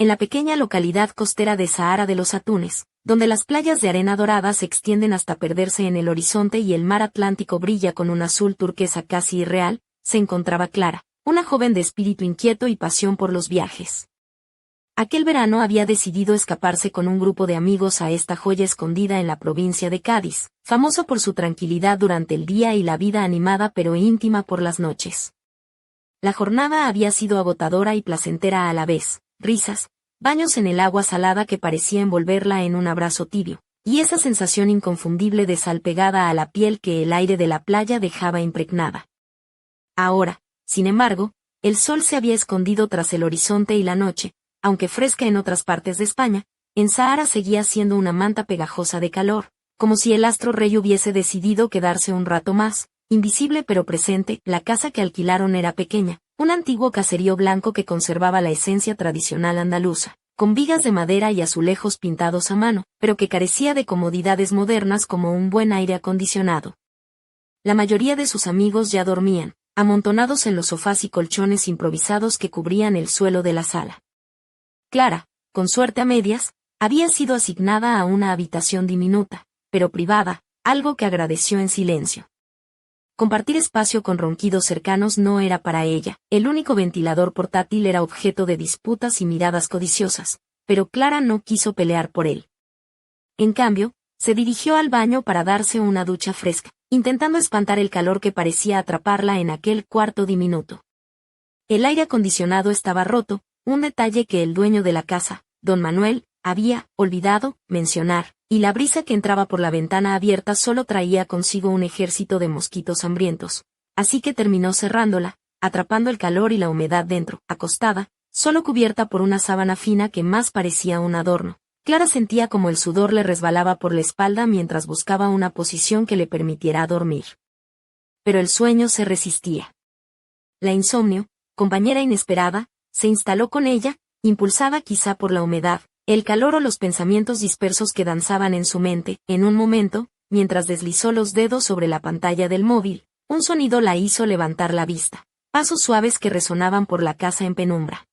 en la pequeña localidad costera de Zahara de los Atunes, donde las playas de arena dorada se extienden hasta perderse en el horizonte y el mar Atlántico brilla con un azul turquesa casi irreal, se encontraba Clara, una joven de espíritu inquieto y pasión por los viajes. Aquel verano había decidido escaparse con un grupo de amigos a esta joya escondida en la provincia de Cádiz, famoso por su tranquilidad durante el día y la vida animada pero íntima por las noches. La jornada había sido agotadora y placentera a la vez, risas, baños en el agua salada que parecía envolverla en un abrazo tibio, y esa sensación inconfundible de sal pegada a la piel que el aire de la playa dejaba impregnada. Ahora, sin embargo, el sol se había escondido tras el horizonte y la noche, aunque fresca en otras partes de España, en Zahara seguía siendo una manta pegajosa de calor, como si el astro rey hubiese decidido quedarse un rato más, invisible pero presente. La casa que alquilaron era pequeña, un antiguo caserío blanco que conservaba la esencia tradicional andaluza, con vigas de madera y azulejos pintados a mano, pero que carecía de comodidades modernas como un buen aire acondicionado. La mayoría de sus amigos ya dormían, amontonados en los sofás y colchones improvisados que cubrían el suelo de la sala. Clara, con suerte a medias, había sido asignada a una habitación diminuta, pero privada, algo que agradeció en silencio. Compartir espacio con ronquidos cercanos no era para ella, el único ventilador portátil era objeto de disputas y miradas codiciosas, pero Clara no quiso pelear por él. En cambio, se dirigió al baño para darse una ducha fresca, intentando espantar el calor que parecía atraparla en aquel cuarto diminuto. El aire acondicionado estaba roto, un detalle que el dueño de la casa, don Manuel, había olvidado mencionar, y la brisa que entraba por la ventana abierta solo traía consigo un ejército de mosquitos hambrientos, así que terminó cerrándola, atrapando el calor y la humedad dentro, acostada, solo cubierta por una sábana fina que más parecía un adorno. Clara sentía como el sudor le resbalaba por la espalda mientras buscaba una posición que le permitiera dormir. Pero el sueño se resistía. La insomnio, compañera inesperada, se instaló con ella, impulsada quizá por la humedad, el calor o los pensamientos dispersos que danzaban en su mente. En un momento, mientras deslizó los dedos sobre la pantalla del móvil, un sonido la hizo levantar la vista, pasos suaves que resonaban por la casa en penumbra.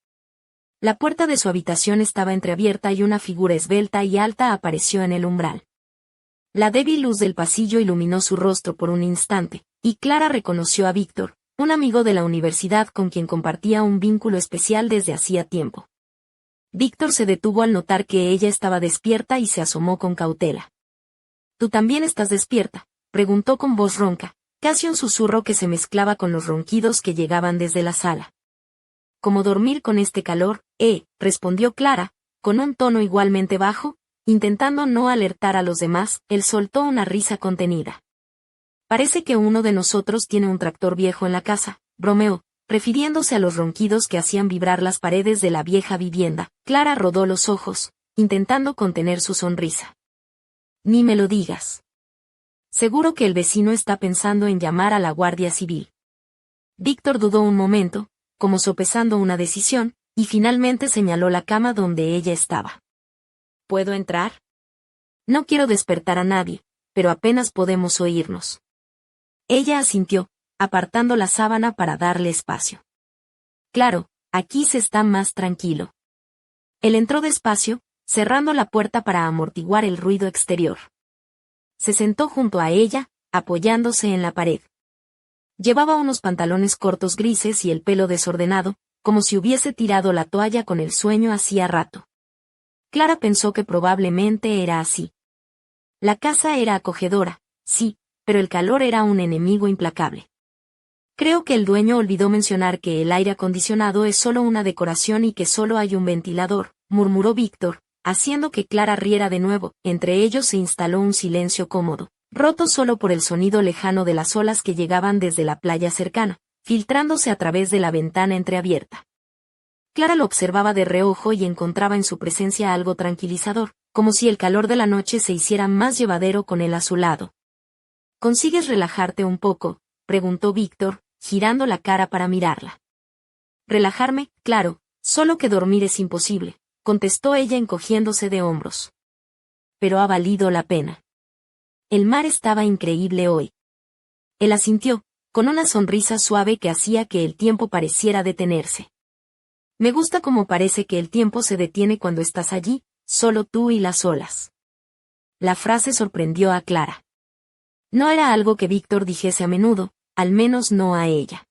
La puerta de su habitación estaba entreabierta y una figura esbelta y alta apareció en el umbral. La débil luz del pasillo iluminó su rostro por un instante, y Clara reconoció a Víctor, un amigo de la universidad con quien compartía un vínculo especial desde hacía tiempo. Víctor se detuvo al notar que ella estaba despierta y se asomó con cautela. ¿Tú también estás despierta?, preguntó con voz ronca, casi un susurro que se mezclaba con los ronquidos que llegaban desde la sala. ¿Cómo dormir con este calor?, respondió Clara, con un tono igualmente bajo, intentando no alertar a los demás. Él soltó una risa contenida. Parece que uno de nosotros tiene un tractor viejo en la casa, bromeó, refiriéndose a los ronquidos que hacían vibrar las paredes de la vieja vivienda. Clara rodó los ojos, intentando contener su sonrisa. Ni me lo digas. Seguro que el vecino está pensando en llamar a la Guardia Civil. Víctor dudó un momento, como sopesando una decisión, y finalmente señaló la cama donde ella estaba. ¿Puedo entrar? No quiero despertar a nadie, pero apenas podemos oírnos. Ella asintió, apartando la sábana para darle espacio. Claro, aquí se está más tranquilo. Él entró despacio, cerrando la puerta para amortiguar el ruido exterior. Se sentó junto a ella, apoyándose en la pared. Llevaba unos pantalones cortos grises y el pelo desordenado, como si hubiese tirado la toalla con el sueño hacía rato. Clara pensó que probablemente era así. La casa era acogedora, sí, pero el calor era un enemigo implacable. Creo que el dueño olvidó mencionar que el aire acondicionado es solo una decoración y que solo hay un ventilador, murmuró Víctor, haciendo que Clara riera de nuevo. Entre ellos se instaló un silencio cómodo, roto solo por el sonido lejano de las olas que llegaban desde la playa cercana, filtrándose a través de la ventana entreabierta. Clara lo observaba de reojo y encontraba en su presencia algo tranquilizador, como si el calor de la noche se hiciera más llevadero con él a su lado. ¿Consigues relajarte un poco?, preguntó Víctor, girando la cara para mirarla. Relajarme, claro, solo que dormir es imposible, contestó ella encogiéndose de hombros. Pero ha valido la pena. El mar estaba increíble hoy. Él asintió, con una sonrisa suave que hacía que el tiempo pareciera detenerse. Me gusta cómo parece que el tiempo se detiene cuando estás allí, solo tú y las olas. La frase sorprendió a Clara. No era algo que Víctor dijese a menudo, al menos no a ella.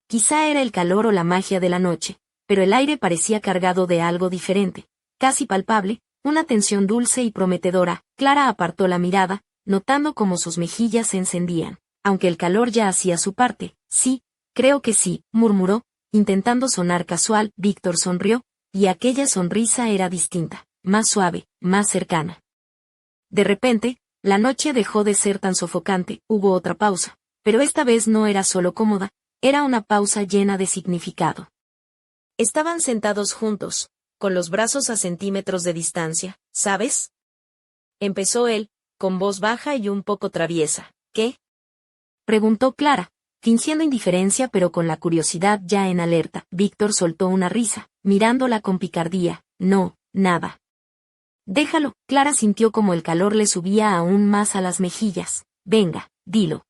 Quizá era el calor o la magia de la noche, pero el aire parecía cargado de algo diferente, casi palpable, una tensión dulce y prometedora. Clara apartó la mirada, notando cómo sus mejillas se encendían. Aunque el calor ya hacía su parte. Sí, creo que sí, murmuró, intentando sonar casual. Víctor sonrió, y aquella sonrisa era distinta, más suave, más cercana. De repente, la noche dejó de ser tan sofocante. Hubo otra pausa, pero esta vez no era solo cómoda, era una pausa llena de significado. Estaban sentados juntos, con los brazos a centímetros de distancia, ¿sabes? Empezó él, con voz baja y un poco traviesa. ¿Qué? Preguntó Clara, fingiendo indiferencia pero con la curiosidad ya en alerta. Víctor soltó una risa, mirándola con picardía. No, nada. Déjalo. Clara sintió como el calor le subía aún más a las mejillas. Venga, dilo.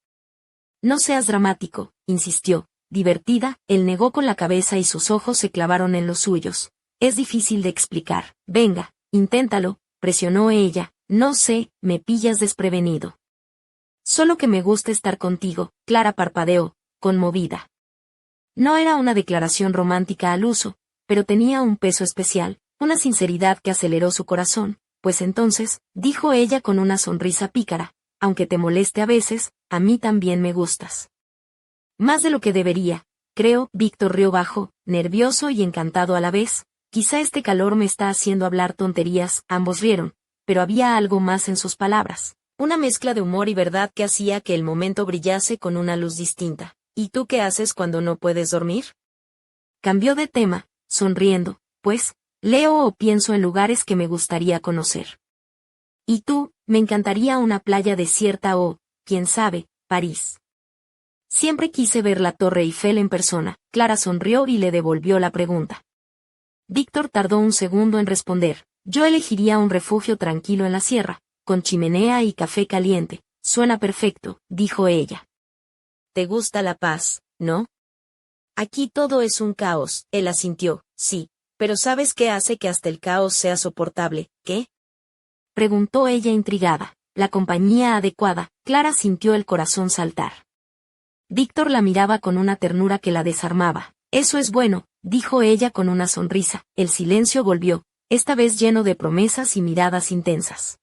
No seas dramático, insistió. Divertida, él negó con la cabeza y sus ojos se clavaron en los suyos. Es difícil de explicar. Venga, inténtalo, presionó ella. No sé, me pillas desprevenido. Solo que me gusta estar contigo. Clara parpadeó, conmovida. No era una declaración romántica al uso, pero tenía un peso especial, una sinceridad que aceleró su corazón. Pues entonces, dijo ella con una sonrisa pícara, aunque te moleste a veces, a mí también me gustas. Más de lo que debería, creo. Víctor rió bajo, nervioso y encantado a la vez. Quizá este calor me está haciendo hablar tonterías. Ambos rieron, pero había algo más en sus palabras, una mezcla de humor y verdad que hacía que el momento brillase con una luz distinta. ¿Y tú qué haces cuando no puedes dormir? Cambió de tema, sonriendo. Pues, leo o pienso en lugares que me gustaría conocer. ¿Y tú? Me encantaría una playa desierta o, quién sabe, París. Siempre quise ver la Torre Eiffel en persona. Clara sonrió y le devolvió la pregunta. Víctor tardó un segundo en responder. Yo elegiría un refugio tranquilo en la sierra, con chimenea y café caliente. Suena perfecto, dijo ella. ¿Te gusta la paz, no? Aquí todo es un caos. Él asintió. Sí, pero ¿sabes qué hace que hasta el caos sea soportable? ¿Qué? Preguntó ella intrigada. La compañía adecuada. Clara sintió el corazón saltar. Víctor la miraba con una ternura que la desarmaba. Eso es bueno, dijo ella con una sonrisa. El silencio volvió, esta vez lleno de promesas y miradas intensas.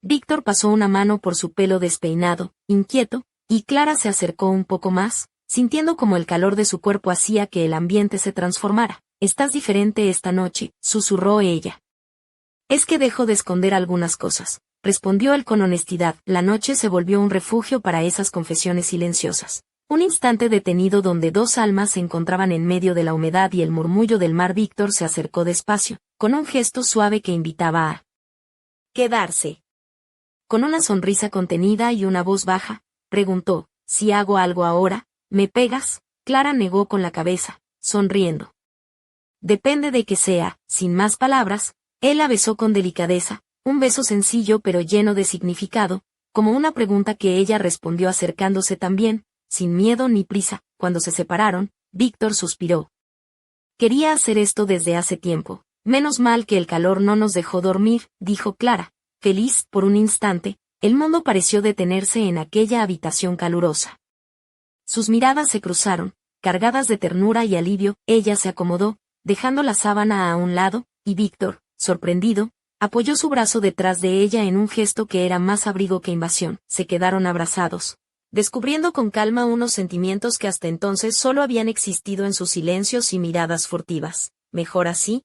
Víctor pasó una mano por su pelo despeinado, inquieto, y Clara se acercó un poco más, sintiendo como el calor de su cuerpo hacía que el ambiente se transformara. Estás diferente esta noche, susurró ella. Es que dejo de esconder algunas cosas, respondió él con honestidad. La noche se volvió un refugio para esas confesiones silenciosas. Un instante detenido donde dos almas se encontraban en medio de la humedad y el murmullo del mar. Víctor se acercó despacio, con un gesto suave que invitaba a quedarse. Con una sonrisa contenida y una voz baja, preguntó, si hago algo ahora, ¿me pegas? Clara negó con la cabeza, sonriendo. Depende de qué sea. Sin más palabras, él la besó con delicadeza, un beso sencillo pero lleno de significado, como una pregunta que ella respondió acercándose también, sin miedo ni prisa. Cuando se separaron, Víctor suspiró. Quería hacer esto desde hace tiempo. Menos mal que el calor no nos dejó dormir, dijo Clara, feliz. Por un instante, el mundo pareció detenerse en aquella habitación calurosa. Sus miradas se cruzaron, cargadas de ternura y alivio. Ella se acomodó, dejando la sábana a un lado, y Víctor, sorprendido, apoyó su brazo detrás de ella en un gesto que era más abrigo que invasión. Se quedaron abrazados, descubriendo con calma unos sentimientos que hasta entonces solo habían existido en sus silencios y miradas furtivas. ¿Mejor así?,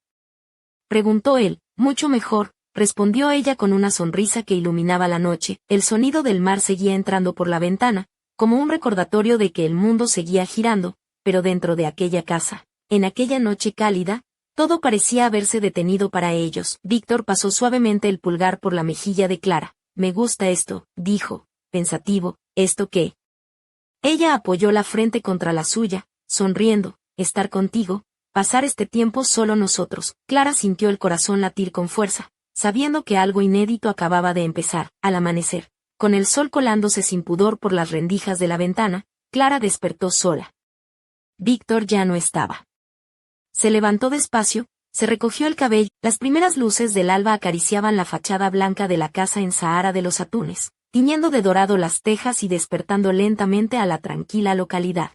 preguntó él. Mucho mejor, respondió ella con una sonrisa que iluminaba la noche. El sonido del mar seguía entrando por la ventana, como un recordatorio de que el mundo seguía girando, pero dentro de aquella casa, en aquella noche cálida, todo parecía haberse detenido para ellos. Víctor pasó suavemente el pulgar por la mejilla de Clara. Me gusta esto, dijo, pensativo. ¿Esto qué? Ella apoyó la frente contra la suya, sonriendo. Estar contigo, pasar este tiempo solo nosotros. Clara sintió el corazón latir con fuerza, sabiendo que algo inédito acababa de empezar. Al amanecer, con el sol colándose sin pudor por las rendijas de la ventana, Clara despertó sola. Víctor ya no estaba. Se levantó despacio, se recogió el cabello, las primeras luces del alba acariciaban la fachada blanca de la casa en Zahara de los Atunes, tiñendo de dorado las tejas y despertando lentamente a la tranquila localidad.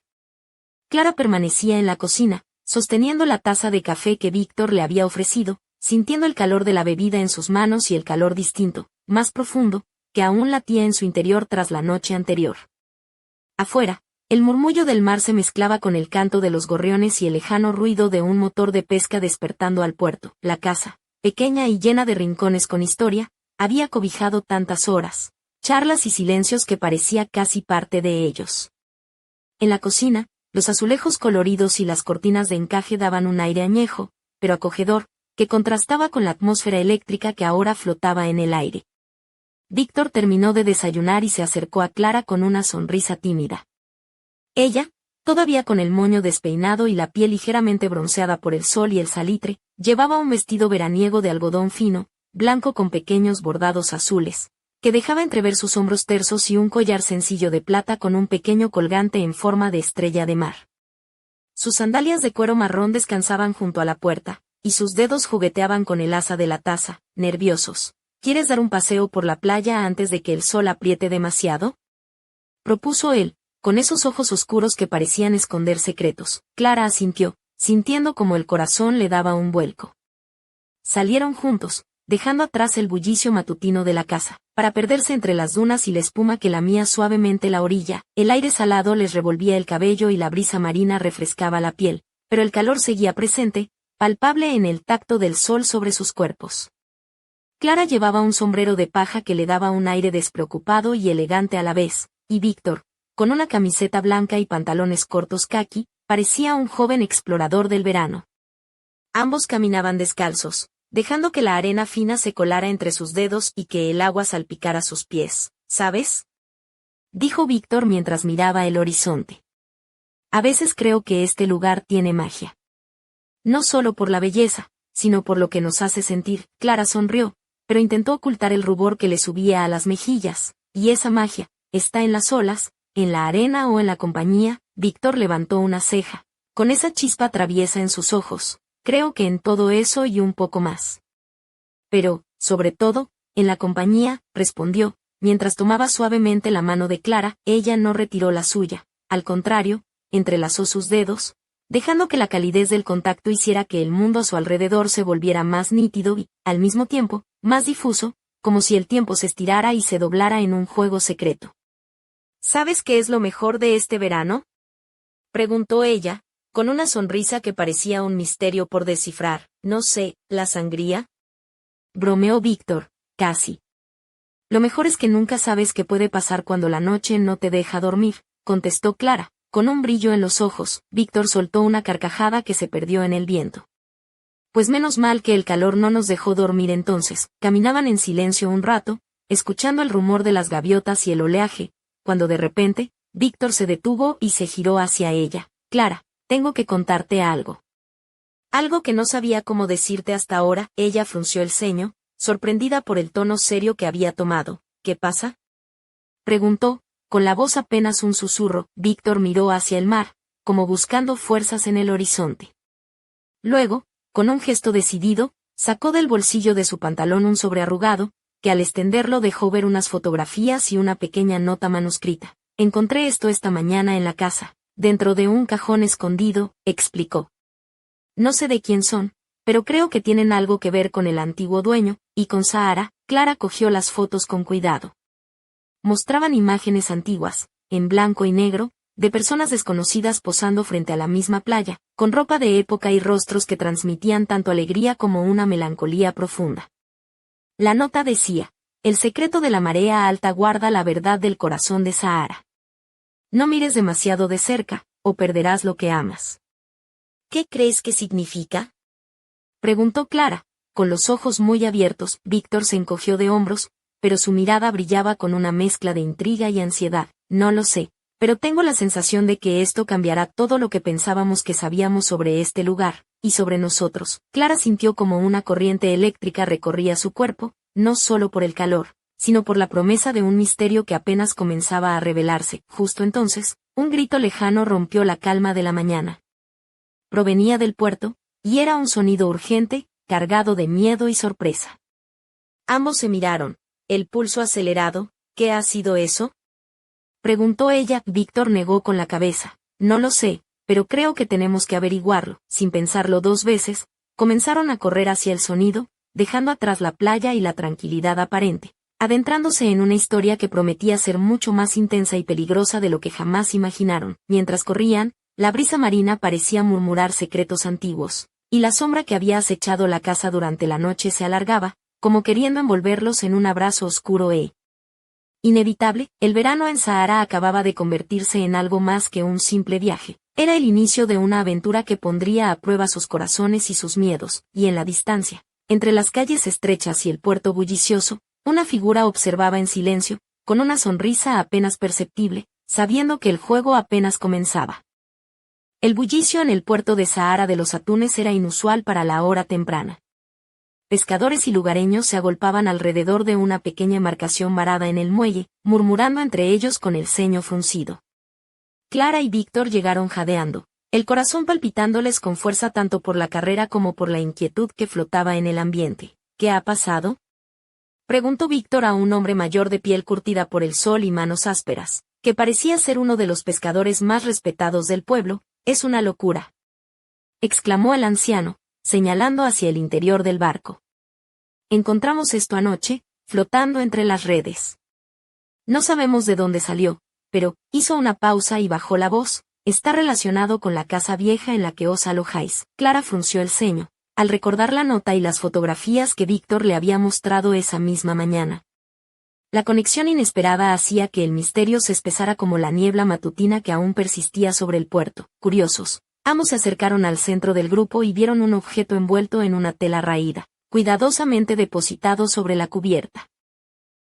Clara permanecía en la cocina, sosteniendo la taza de café que Víctor le había ofrecido, sintiendo el calor de la bebida en sus manos y el calor distinto, más profundo, que aún latía en su interior tras la noche anterior. Afuera, el murmullo del mar se mezclaba con el canto de los gorriones y el lejano ruido de un motor de pesca despertando al puerto. La casa, pequeña y llena de rincones con historia, había cobijado tantas horas, charlas y silencios que parecía casi parte de ellos. En la cocina, los azulejos coloridos y las cortinas de encaje daban un aire añejo, pero acogedor, que contrastaba con la atmósfera eléctrica que ahora flotaba en el aire. Víctor terminó de desayunar y se acercó a Clara con una sonrisa tímida. Ella, todavía con el moño despeinado y la piel ligeramente bronceada por el sol y el salitre, llevaba un vestido veraniego de algodón fino, blanco con pequeños bordados azules, que dejaba entrever sus hombros tersos y un collar sencillo de plata con un pequeño colgante en forma de estrella de mar. Sus sandalias de cuero marrón descansaban junto a la puerta, y sus dedos jugueteaban con el asa de la taza, nerviosos. ¿Quieres dar un paseo por la playa antes de que el sol apriete demasiado?, propuso él, con esos ojos oscuros que parecían esconder secretos. Clara asintió, sintiendo como el corazón le daba un vuelco. Salieron juntos, dejando atrás el bullicio matutino de la casa, para perderse entre las dunas y la espuma que lamía suavemente la orilla. El aire salado les revolvía el cabello y la brisa marina refrescaba la piel, pero el calor seguía presente, palpable en el tacto del sol sobre sus cuerpos. Clara llevaba un sombrero de paja que le daba un aire despreocupado y elegante a la vez, y Víctor, con una camiseta blanca y pantalones cortos caqui, parecía un joven explorador del verano. Ambos caminaban descalzos, dejando que la arena fina se colara entre sus dedos y que el agua salpicara sus pies. ¿Sabes?, dijo Víctor mientras miraba el horizonte. A veces creo que este lugar tiene magia. No solo por la belleza, sino por lo que nos hace sentir. Clara sonrió, pero intentó ocultar el rubor que le subía a las mejillas. Y esa magia, ¿está en las olas, en la arena o en la compañía? Víctor levantó una ceja, con esa chispa traviesa en sus ojos. Creo que en todo eso y un poco más. Pero, sobre todo, en la compañía, respondió, mientras tomaba suavemente la mano de Clara. Ella no retiró la suya, al contrario, entrelazó sus dedos, dejando que la calidez del contacto hiciera que el mundo a su alrededor se volviera más nítido y, al mismo tiempo, más difuso, como si el tiempo se estirara y se doblara en un juego secreto. ¿Sabes qué es lo mejor de este verano?, preguntó ella, con una sonrisa que parecía un misterio por descifrar. No sé, ¿la sangría?, bromeó Víctor, casi. Lo mejor es que nunca sabes qué puede pasar cuando la noche no te deja dormir, contestó Clara, con un brillo en los ojos. Víctor soltó una carcajada que se perdió en el viento. Pues menos mal que el calor no nos dejó dormir entonces. Caminaban en silencio un rato, escuchando el rumor de las gaviotas y el oleaje, cuando de repente, Víctor se detuvo y se giró hacia ella. Clara, tengo que contarte algo. Algo que no sabía cómo decirte hasta ahora. Ella frunció el ceño, sorprendida por el tono serio que había tomado. ¿Qué pasa?, preguntó, con la voz apenas un susurro. Víctor miró hacia el mar, como buscando fuerzas en el horizonte. Luego, con un gesto decidido, sacó del bolsillo de su pantalón un sobre arrugado, que al extenderlo dejó ver unas fotografías y una pequeña nota manuscrita. Encontré esto esta mañana en la casa, dentro de un cajón escondido, explicó. No sé de quién son, pero creo que tienen algo que ver con el antiguo dueño, y con Zahara. Clara cogió las fotos con cuidado. Mostraban imágenes antiguas, en blanco y negro, de personas desconocidas posando frente a la misma playa, con ropa de época y rostros que transmitían tanto alegría como una melancolía profunda. La nota decía: el secreto de la marea alta guarda la verdad del corazón de Zahara. No mires demasiado de cerca, o perderás lo que amas. ¿Qué crees que significa?, preguntó Clara, con los ojos muy abiertos. Víctor se encogió de hombros, pero su mirada brillaba con una mezcla de intriga y ansiedad. No lo sé, pero tengo la sensación de que esto cambiará todo lo que pensábamos que sabíamos sobre este lugar, y sobre nosotros. Clara sintió como una corriente eléctrica recorría su cuerpo, no solo por el calor, sino por la promesa de un misterio que apenas comenzaba a revelarse. Justo entonces, un grito lejano rompió la calma de la mañana. Provenía del puerto, y era un sonido urgente, cargado de miedo y sorpresa. Ambos se miraron, el pulso acelerado. ¿Qué ha sido eso?, preguntó ella. Víctor negó con la cabeza. No lo sé, pero creo que tenemos que averiguarlo. Sin pensarlo dos veces, comenzaron a correr hacia el sonido, dejando atrás la playa y la tranquilidad aparente, adentrándose en una historia que prometía ser mucho más intensa y peligrosa de lo que jamás imaginaron. Mientras corrían, la brisa marina parecía murmurar secretos antiguos, y la sombra que había acechado la casa durante la noche se alargaba, como queriendo envolverlos en un abrazo oscuro e inevitable. El verano en Sahara acababa de convertirse en algo más que un simple viaje. Era el inicio de una aventura que pondría a prueba sus corazones y sus miedos, y en la distancia, entre las calles estrechas y el puerto bullicioso, una figura observaba en silencio, con una sonrisa apenas perceptible, sabiendo que el juego apenas comenzaba. El bullicio en el puerto de Sahara de los Atunes era inusual para la hora temprana. Pescadores y lugareños se agolpaban alrededor de una pequeña embarcación varada en el muelle, murmurando entre ellos con el ceño fruncido. Clara y Víctor llegaron jadeando, el corazón palpitándoles con fuerza tanto por la carrera como por la inquietud que flotaba en el ambiente. ¿Qué ha pasado?, preguntó Víctor a un hombre mayor de piel curtida por el sol y manos ásperas, que parecía ser uno de los pescadores más respetados del pueblo. Es una locura, exclamó el anciano, señalando hacia el interior del barco. Encontramos esto anoche, flotando entre las redes. No sabemos de dónde salió, pero, hizo una pausa y bajó la voz, está relacionado con la casa vieja en la que os alojáis. Clara frunció el ceño, al recordar la nota y las fotografías que Víctor le había mostrado esa misma mañana. La conexión inesperada hacía que el misterio se espesara como la niebla matutina que aún persistía sobre el puerto. Curiosos, ambos se acercaron al centro del grupo y vieron un objeto envuelto en una tela raída, cuidadosamente depositado sobre la cubierta.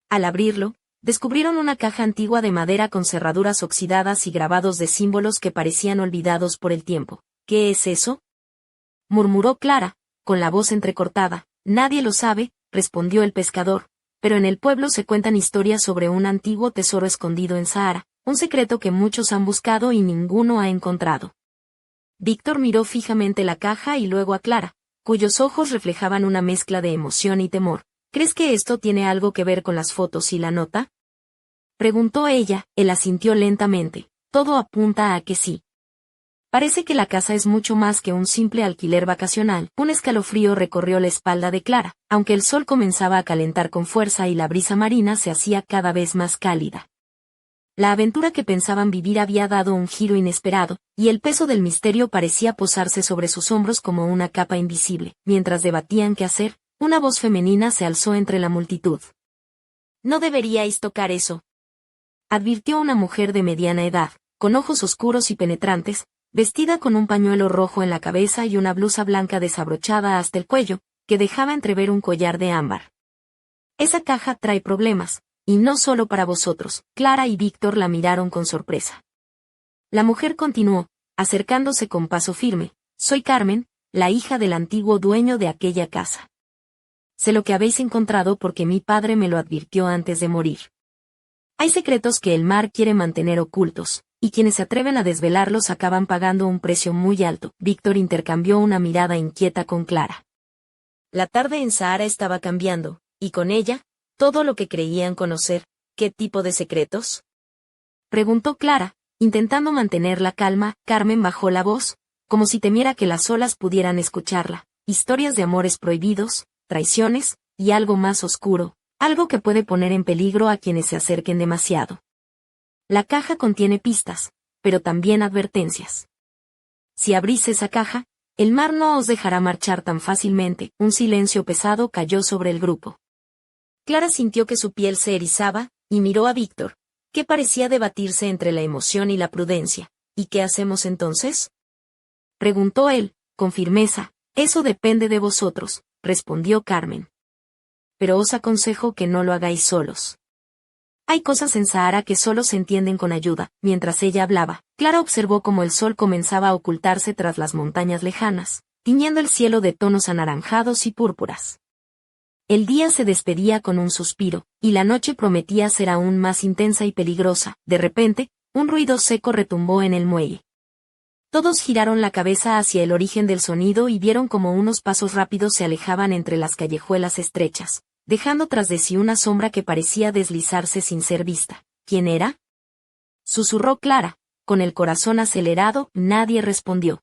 Al abrirlo, descubrieron una caja antigua de madera con cerraduras oxidadas y grabados de símbolos que parecían olvidados por el tiempo. ¿Qué es eso?, murmuró Clara, con la voz entrecortada. Nadie lo sabe, respondió el pescador, pero en el pueblo se cuentan historias sobre un antiguo tesoro escondido en Sahara, un secreto que muchos han buscado y ninguno ha encontrado. Víctor miró fijamente la caja y luego a Clara, cuyos ojos reflejaban una mezcla de emoción y temor. ¿Crees que esto tiene algo que ver con las fotos y la nota?, preguntó ella. Él asintió lentamente. Todo apunta a que sí. Parece que la casa es mucho más que un simple alquiler vacacional. Un escalofrío recorrió la espalda de Clara, aunque el sol comenzaba a calentar con fuerza y la brisa marina se hacía cada vez más cálida. La aventura que pensaban vivir había dado un giro inesperado, y el peso del misterio parecía posarse sobre sus hombros como una capa invisible. Mientras debatían qué hacer, una voz femenina se alzó entre la multitud. No deberíais tocar eso, advirtió una mujer de mediana edad, con ojos oscuros y penetrantes, vestida con un pañuelo rojo en la cabeza y una blusa blanca desabrochada hasta el cuello, que dejaba entrever un collar de ámbar. Esa caja trae problemas, y no solo para vosotros. Clara y Víctor la miraron con sorpresa. La mujer continuó, acercándose con paso firme. Soy Carmen, la hija del antiguo dueño de aquella casa. Sé lo que habéis encontrado porque mi padre me lo advirtió antes de morir. Hay secretos que el mar quiere mantener ocultos, y quienes se atreven a desvelarlos acaban pagando un precio muy alto. Víctor intercambió una mirada inquieta con Clara. La tarde en Sahara estaba cambiando, y con ella, todo lo que creían conocer. ¿Qué tipo de secretos?, preguntó Clara, intentando mantener la calma. Carmen bajó la voz, como si temiera que las olas pudieran escucharla. Historias de amores prohibidos, traiciones, y algo más oscuro, algo que puede poner en peligro a quienes se acerquen demasiado. La caja contiene pistas, pero también advertencias. Si abrís esa caja, el mar no os dejará marchar tan fácilmente. Un silencio pesado cayó sobre el grupo. Clara sintió que su piel se erizaba, y miró a Víctor, que parecía debatirse entre la emoción y la prudencia. ¿Y qué hacemos entonces?, preguntó él, con firmeza. Eso depende de vosotros, respondió Carmen. Pero os aconsejo que no lo hagáis solos. Hay cosas en Sahara que solo se entienden con ayuda. Mientras ella hablaba, Clara observó cómo el sol comenzaba a ocultarse tras las montañas lejanas, tiñendo el cielo de tonos anaranjados y púrpuras. El día se despedía con un suspiro, y la noche prometía ser aún más intensa y peligrosa. De repente, un ruido seco retumbó en el muelle. Todos giraron la cabeza hacia el origen del sonido y vieron como unos pasos rápidos se alejaban entre las callejuelas estrechas, dejando tras de sí una sombra que parecía deslizarse sin ser vista. ¿Quién era?, susurró Clara, con el corazón acelerado. Nadie respondió.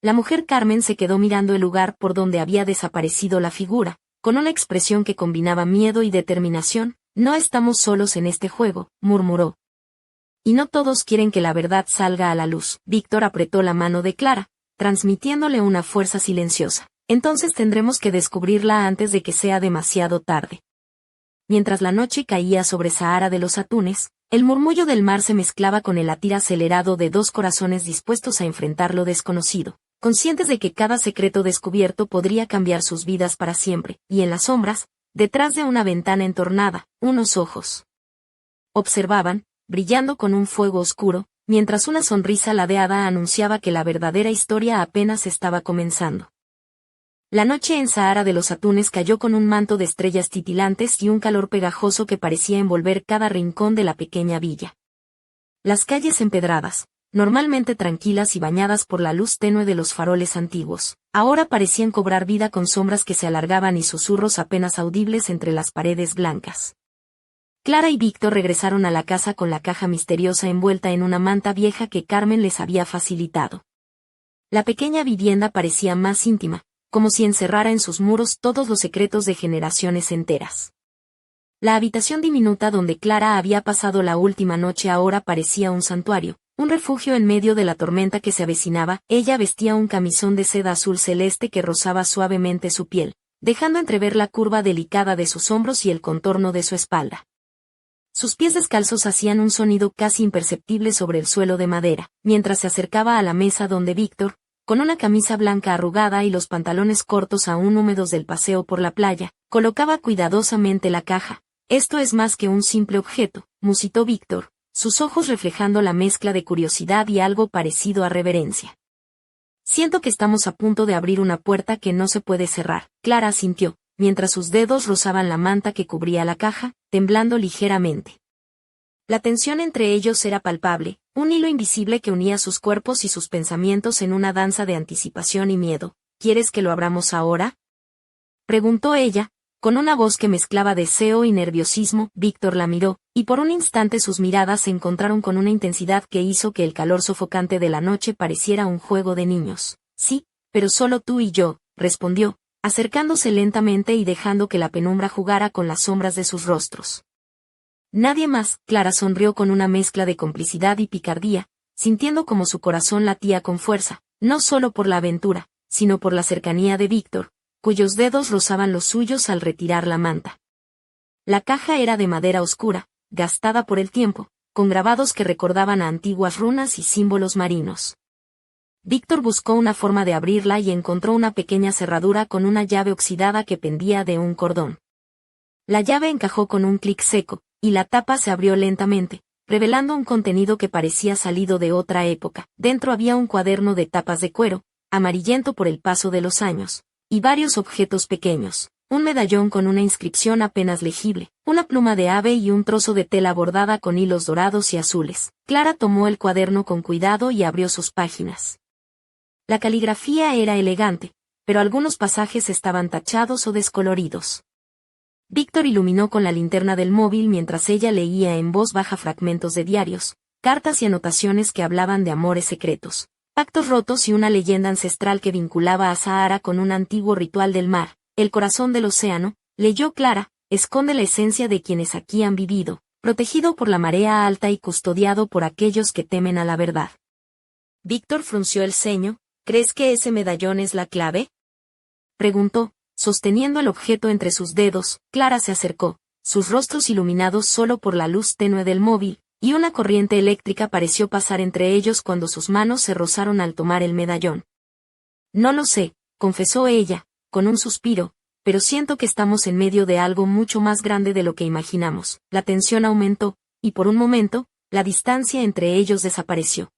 La mujer Carmen se quedó mirando el lugar por donde había desaparecido la figura, con una expresión que combinaba miedo y determinación. No estamos solos en este juego, murmuró. Y no todos quieren que la verdad salga a la luz. Víctor apretó la mano de Clara, transmitiéndole una fuerza silenciosa. Entonces tendremos que descubrirla antes de que sea demasiado tarde. Mientras la noche caía sobre Sahara de los Atunes, el murmullo del mar se mezclaba con el latir acelerado de dos corazones dispuestos a enfrentar lo desconocido, conscientes de que cada secreto descubierto podría cambiar sus vidas para siempre, y en las sombras, detrás de una ventana entornada, unos ojos observaban, brillando con un fuego oscuro, mientras una sonrisa ladeada anunciaba que la verdadera historia apenas estaba comenzando. La noche en Sahara de los Atunes cayó con un manto de estrellas titilantes y un calor pegajoso que parecía envolver cada rincón de la pequeña villa. Las calles empedradas, normalmente tranquilas y bañadas por la luz tenue de los faroles antiguos, ahora parecían cobrar vida con sombras que se alargaban y susurros apenas audibles entre las paredes blancas. Clara y Víctor regresaron a la casa con la caja misteriosa envuelta en una manta vieja que Carmen les había facilitado. La pequeña vivienda parecía más íntima, como si encerrara en sus muros todos los secretos de generaciones enteras. La habitación diminuta donde Clara había pasado la última noche ahora parecía un santuario, un refugio en medio de la tormenta que se avecinaba. Ella vestía un camisón de seda azul celeste que rozaba suavemente su piel, dejando entrever la curva delicada de sus hombros y el contorno de su espalda. Sus pies descalzos hacían un sonido casi imperceptible sobre el suelo de madera, mientras se acercaba a la mesa donde Víctor, con una camisa blanca arrugada y los pantalones cortos aún húmedos del paseo por la playa, colocaba cuidadosamente la caja. Esto es más que un simple objeto, musitó Víctor, sus ojos reflejando la mezcla de curiosidad y algo parecido a reverencia. Siento que estamos a punto de abrir una puerta que no se puede cerrar. Clara asintió, mientras sus dedos rozaban la manta que cubría la caja, temblando ligeramente. La tensión entre ellos era palpable, un hilo invisible que unía sus cuerpos y sus pensamientos en una danza de anticipación y miedo. ¿Quieres que lo abramos ahora?, preguntó ella, con una voz que mezclaba deseo y nerviosismo. Víctor la miró, y por un instante sus miradas se encontraron con una intensidad que hizo que el calor sofocante de la noche pareciera un juego de niños. Sí, pero solo tú y yo, respondió, acercándose lentamente y dejando que la penumbra jugara con las sombras de sus rostros. Nadie más. Clara sonrió con una mezcla de complicidad y picardía, sintiendo como su corazón latía con fuerza, no solo por la aventura, sino por la cercanía de Víctor, cuyos dedos rozaban los suyos al retirar la manta. La caja era de madera oscura, gastada por el tiempo, con grabados que recordaban a antiguas runas y símbolos marinos. Víctor buscó una forma de abrirla y encontró una pequeña cerradura con una llave oxidada que pendía de un cordón. La llave encajó con un clic seco, y la tapa se abrió lentamente, revelando un contenido que parecía salido de otra época. Dentro había un cuaderno de tapas de cuero, amarillento por el paso de los años, y varios objetos pequeños, un medallón con una inscripción apenas legible, una pluma de ave y un trozo de tela bordada con hilos dorados y azules. Clara tomó el cuaderno con cuidado y abrió sus páginas. La caligrafía era elegante, pero algunos pasajes estaban tachados o descoloridos. Víctor iluminó con la linterna del móvil mientras ella leía en voz baja fragmentos de diarios, cartas y anotaciones que hablaban de amores secretos, pactos rotos y una leyenda ancestral que vinculaba a Sahara con un antiguo ritual del mar. El corazón del océano, leyó Clara, esconde la esencia de quienes aquí han vivido, protegido por la marea alta y custodiado por aquellos que temen a la verdad. Víctor frunció el ceño. ¿Crees que ese medallón es la clave?, preguntó, sosteniendo el objeto entre sus dedos. Clara se acercó, sus rostros iluminados solo por la luz tenue del móvil, y una corriente eléctrica pareció pasar entre ellos cuando sus manos se rozaron al tomar el medallón. No lo sé, confesó ella, con un suspiro, pero siento que estamos en medio de algo mucho más grande de lo que imaginamos. La tensión aumentó, y por un momento, la distancia entre ellos desapareció.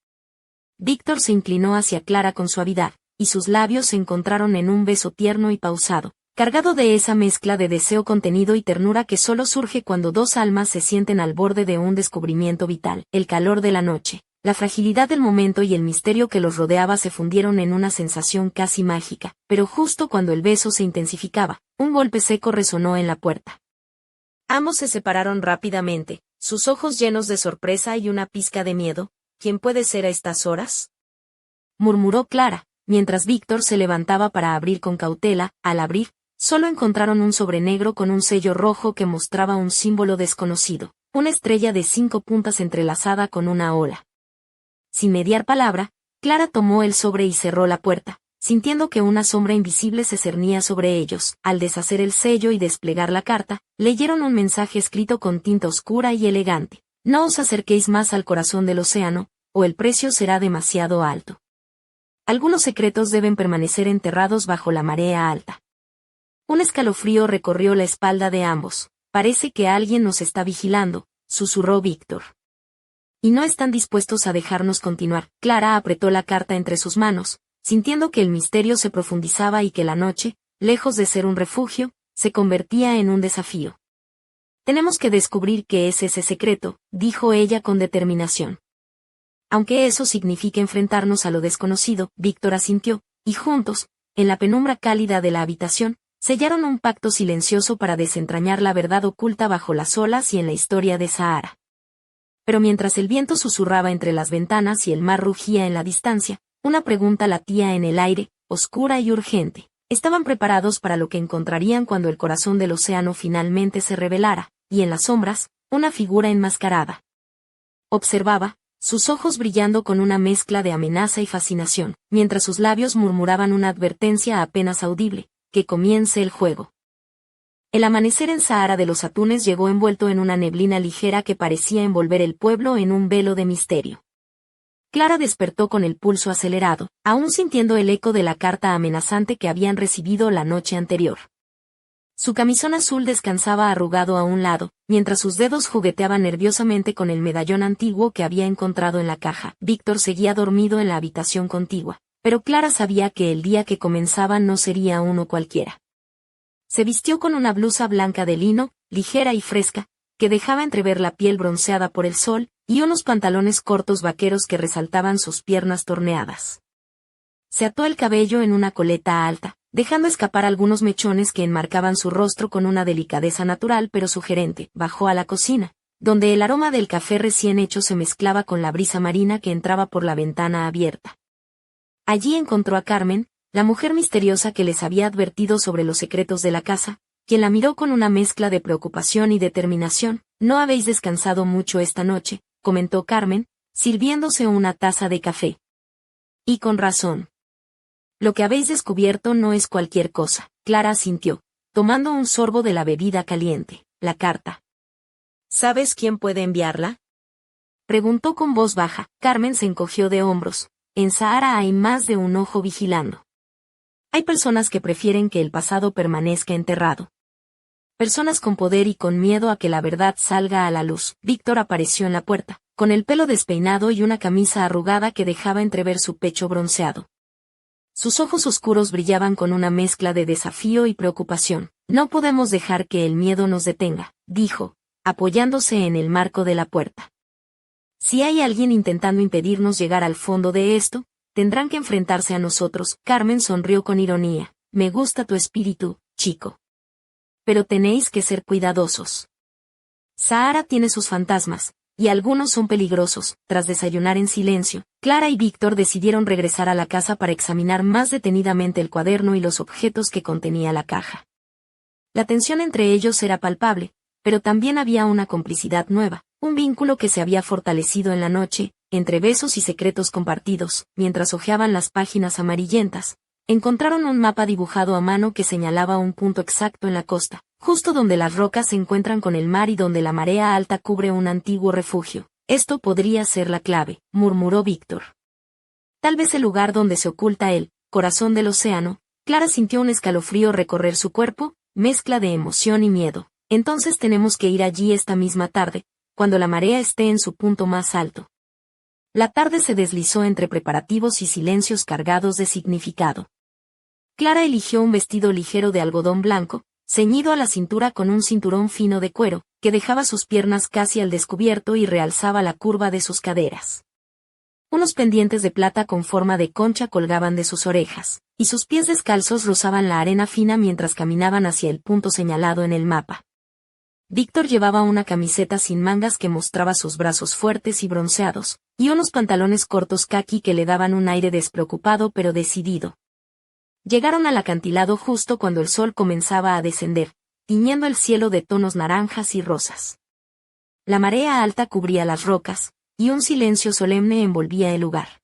Víctor se inclinó hacia Clara con suavidad, y sus labios se encontraron en un beso tierno y pausado, cargado de esa mezcla de deseo contenido y ternura que solo surge cuando dos almas se sienten al borde de un descubrimiento vital. El calor de la noche, La fragilidad del momento y el misterio que los rodeaba se fundieron en una sensación casi mágica, pero justo cuando el beso se intensificaba, un golpe seco resonó en la puerta. Ambos se separaron rápidamente, sus ojos llenos de sorpresa y una pizca de miedo. ¿Quién puede ser a estas horas?, murmuró Clara, mientras Víctor se levantaba para abrir con cautela. Al abrir, solo encontraron un sobre negro con un sello rojo que mostraba un símbolo desconocido, una estrella de 5 puntas entrelazada con una ola. Sin mediar palabra, Clara tomó el sobre y cerró la puerta, sintiendo que una sombra invisible se cernía sobre ellos. Al deshacer el sello y desplegar la carta, leyeron un mensaje escrito con tinta oscura y elegante. No os acerquéis más al corazón del océano, o el precio será demasiado alto. Algunos secretos deben permanecer enterrados bajo la marea alta. Un escalofrío recorrió la espalda de ambos. Parece que alguien nos está vigilando, susurró Víctor. Y no están dispuestos a dejarnos continuar. Clara apretó la carta entre sus manos, sintiendo que el misterio se profundizaba y que la noche, lejos de ser un refugio, se convertía en un desafío. Tenemos que descubrir qué es ese secreto, dijo ella con determinación. Aunque eso signifique enfrentarnos a lo desconocido, Víctor asintió, y juntos, en la penumbra cálida de la habitación, sellaron un pacto silencioso para desentrañar la verdad oculta bajo las olas y en la historia de Sahara. Pero mientras el viento susurraba entre las ventanas y el mar rugía en la distancia, una pregunta latía en el aire, oscura y urgente. Estaban preparados para lo que encontrarían cuando el corazón del océano finalmente se revelara, y en las sombras, una figura enmascarada observaba, sus ojos brillando con una mezcla de amenaza y fascinación, mientras sus labios murmuraban una advertencia apenas audible: que comience el juego. El amanecer en Sahara de los Atunes llegó envuelto en una neblina ligera que parecía envolver el pueblo en un velo de misterio. Clara despertó con el pulso acelerado, aún sintiendo el eco de la carta amenazante que habían recibido la noche anterior. Su camisón azul descansaba arrugado a un lado, mientras sus dedos jugueteaban nerviosamente con el medallón antiguo que había encontrado en la caja. Víctor seguía dormido en la habitación contigua, pero Clara sabía que el día que comenzaba no sería uno cualquiera. Se vistió con una blusa blanca de lino, ligera y fresca, que dejaba entrever la piel bronceada por el sol, y unos pantalones cortos vaqueros que resaltaban sus piernas torneadas. Se ató el cabello en una coleta alta, dejando escapar algunos mechones que enmarcaban su rostro con una delicadeza natural pero sugerente. Bajó a la cocina, donde el aroma del café recién hecho se mezclaba con la brisa marina que entraba por la ventana abierta. Allí encontró a Carmen, la mujer misteriosa que les había advertido sobre los secretos de la casa, quien la miró con una mezcla de preocupación y determinación. «No habéis descansado mucho esta noche», comentó Carmen, sirviéndose una taza de café. «Y con razón. Lo que habéis descubierto no es cualquier cosa», Clara asintió, tomando un sorbo de la bebida caliente. «La carta. ¿Sabes quién puede enviarla?», preguntó con voz baja. Carmen se encogió de hombros. «En Sahara hay más de un ojo vigilando. Hay personas que prefieren que el pasado permanezca enterrado. Personas con poder y con miedo a que la verdad salga a la luz». Víctor apareció en la puerta, con el pelo despeinado y una camisa arrugada que dejaba entrever su pecho bronceado. Sus ojos oscuros brillaban con una mezcla de desafío y preocupación. «No podemos dejar que el miedo nos detenga», dijo, apoyándose en el marco de la puerta. «Si hay alguien intentando impedirnos llegar al fondo de esto, tendrán que enfrentarse a nosotros». Carmen sonrió con ironía. «Me gusta tu espíritu, chico. Pero tenéis que ser cuidadosos. Sahara tiene sus fantasmas, y algunos son peligrosos». Tras desayunar en silencio, Clara y Víctor decidieron regresar a la casa para examinar más detenidamente el cuaderno y los objetos que contenía la caja. La tensión entre ellos era palpable, pero también había una complicidad nueva, un vínculo que se había fortalecido en la noche, entre besos y secretos compartidos. Mientras hojeaban las páginas amarillentas, encontraron un mapa dibujado a mano que señalaba un punto exacto en la costa, justo donde las rocas se encuentran con el mar y donde la marea alta cubre un antiguo refugio. «Esto podría ser la clave», murmuró Víctor. «Tal vez el lugar donde se oculta el corazón del océano». Clara sintió un escalofrío recorrer su cuerpo, mezcla de emoción y miedo. «Entonces tenemos que ir allí esta misma tarde, cuando la marea esté en su punto más alto». La tarde se deslizó entre preparativos y silencios cargados de significado. Clara eligió un vestido ligero de algodón blanco, ceñido a la cintura con un cinturón fino de cuero, que dejaba sus piernas casi al descubierto y realzaba la curva de sus caderas. Unos pendientes de plata con forma de concha colgaban de sus orejas, y sus pies descalzos rozaban la arena fina mientras caminaban hacia el punto señalado en el mapa. Víctor llevaba una camiseta sin mangas que mostraba sus brazos fuertes y bronceados, y unos pantalones cortos caqui que le daban un aire despreocupado pero decidido. Llegaron al acantilado justo cuando el sol comenzaba a descender, tiñendo el cielo de tonos naranjas y rosas. La marea alta cubría las rocas, y un silencio solemne envolvía el lugar.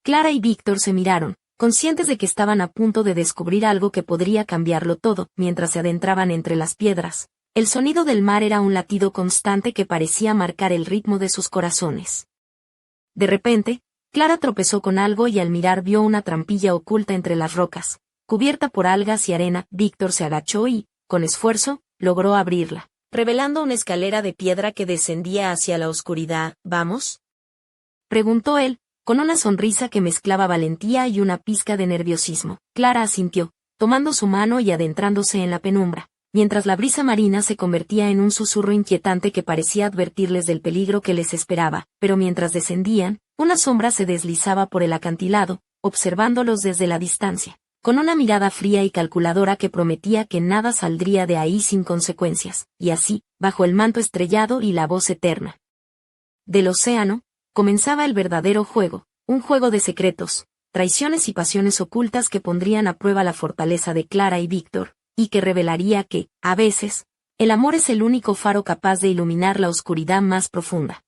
Clara y Víctor se miraron, conscientes de que estaban a punto de descubrir algo que podría cambiarlo todo, mientras se adentraban entre las piedras. El sonido del mar era un latido constante que parecía marcar el ritmo de sus corazones. De repente, Clara tropezó con algo y al mirar vio una trampilla oculta entre las rocas, cubierta por algas y arena. Víctor se agachó y, con esfuerzo, logró abrirla, revelando una escalera de piedra que descendía hacia la oscuridad. ¿Vamos?, preguntó él, con una sonrisa que mezclaba valentía y una pizca de nerviosismo. Clara asintió, tomando su mano y adentrándose en la penumbra, mientras la brisa marina se convertía en un susurro inquietante que parecía advertirles del peligro que les esperaba, pero mientras descendían, una sombra se deslizaba por el acantilado, observándolos desde la distancia, con una mirada fría y calculadora que prometía que nada saldría de ahí sin consecuencias, y así, bajo el manto estrellado y la voz eterna del océano, comenzaba el verdadero juego, un juego de secretos, traiciones y pasiones ocultas que pondrían a prueba la fortaleza de Clara y Víctor, y que revelaría que, a veces, el amor es el único faro capaz de iluminar la oscuridad más profunda.